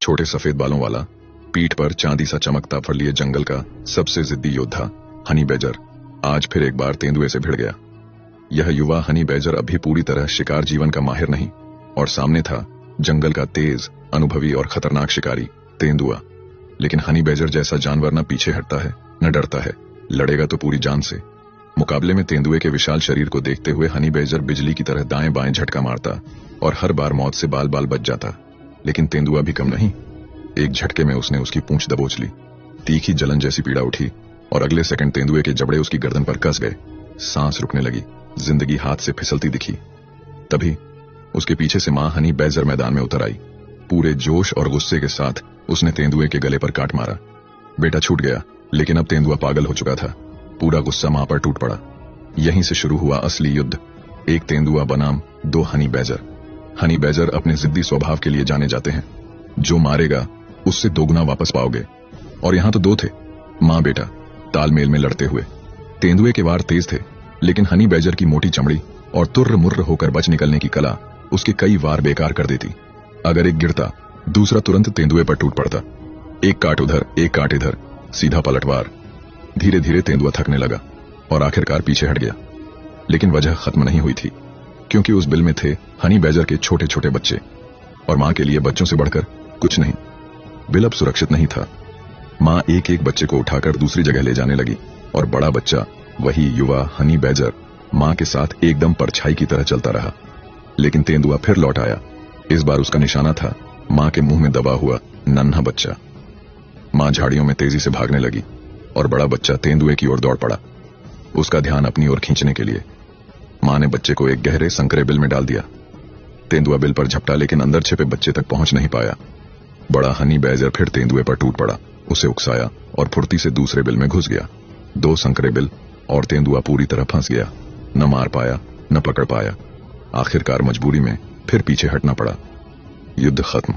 छोटे सफेद बालों वाला, पीठ पर चांदी सा चमकता फर लिए जंगल का सबसे जिद्दी योद्धा हनी बैजर आज फिर एक बार तेंदुए से भिड़ गया। यह युवा हनी बैजर अभी पूरी तरह शिकार जीवन का माहिर नहीं, और सामने था जंगल का तेज, अनुभवी और खतरनाक शिकारी तेंदुआ। लेकिन हनी बैजर जैसा जानवर न पीछे हटता है न डरता है, लड़ेगा तो पूरी जान से। मुकाबले में तेंदुए के विशाल शरीर को देखते हुए हनी बैजर बिजली की तरह दाएं बाएं झटका मारता और हर बार मौत से बाल बाल बच जाता। लेकिन तेंदुआ भी कम नहीं। एक झटके में उसने उसकी पूंछ दबोच ली। तीखी जलन जैसी पीड़ा उठी और अगले सेकंड तेंदुए के जबड़े उसकी गर्दन पर कस गए। सांस रुकने लगी, जिंदगी हाथ से फिसलती दिखी। तभी उसके पीछे से मां हनी बैजर मैदान में उतर आई। पूरे जोश और गुस्से के साथ उसने तेंदुए के गले पर काट मारा। बेटा छूट गया, लेकिन अब तेंदुआ पागल हो चुका था। पूरा गुस्सा मां पर टूट पड़ा। यहीं से शुरू हुआ असली युद्ध। एक तेंदुआ बनाम दो हनी बैजर। हनी बैजर अपने जिद्दी स्वभाव के लिए जाने जाते हैं। जो मारेगा उससे दोगुना वापस पाओगे। और यहां तो दो थे, मां बेटा, तालमेल में लड़ते हुए। तेंदुए के वार तेज थे, लेकिन हनी बैजर की मोटी चमड़ी और तुर्र मुर्र होकर बच निकलने की कला उसके कई वार बेकार कर देती। अगर एक गिरता, दूसरा तुरंत तेंदुए पर टूट पड़ता। एक काट उधर, एक काट इधर, सीधा पलटवार। धीरे धीरे तेंदुआ थकने लगा और आखिरकार पीछे हट गया। लेकिन वजह खत्म नहीं हुई थी, क्योंकि उस बिल में थे हनी बैजर के छोटे छोटे बच्चे, और मां के लिए बच्चों से बढ़कर कुछ नहीं। बिल अब सुरक्षित नहीं था। मां एक एक बच्चे को उठाकर दूसरी जगह ले जाने लगी, और बड़ा बच्चा, वही युवा हनी बैजर, मां के साथ एकदम परछाई की तरह चलता रहा। लेकिन तेंदुआ फिर लौट आया। इस बार उसका निशाना था मां के मुंह में दबा हुआ नन्हा बच्चा। मां झाड़ियों में तेजी से भागने लगी और बड़ा बच्चा तेंदुए की ओर दौड़ पड़ा, उसका ध्यान अपनी ओर खींचने के लिए। मां ने बच्चे को एक गहरे संकरे बिल में डाल दिया। तेंदुआ बिल पर झपटा, लेकिन अंदर छिपे बच्चे तक पहुंच नहीं पाया। बड़ा हनी बैजर फिर तेंदुए पर टूट पड़ा, उसे उकसाया और फुर्ती से दूसरे बिल में घुस गया। दो संकरे बिल और तेंदुआ पूरी तरह फंस गया। न मार पाया न पकड़ पाया। आखिरकार मजबूरी में फिर पीछे हटना पड़ा। युद्ध खत्म।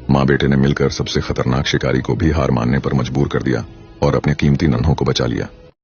मां बेटे ने मिलकर सबसे खतरनाक शिकारी को भी हार मानने पर मजबूर कर दिया और अपने कीमती नन्हों को बचा लिया।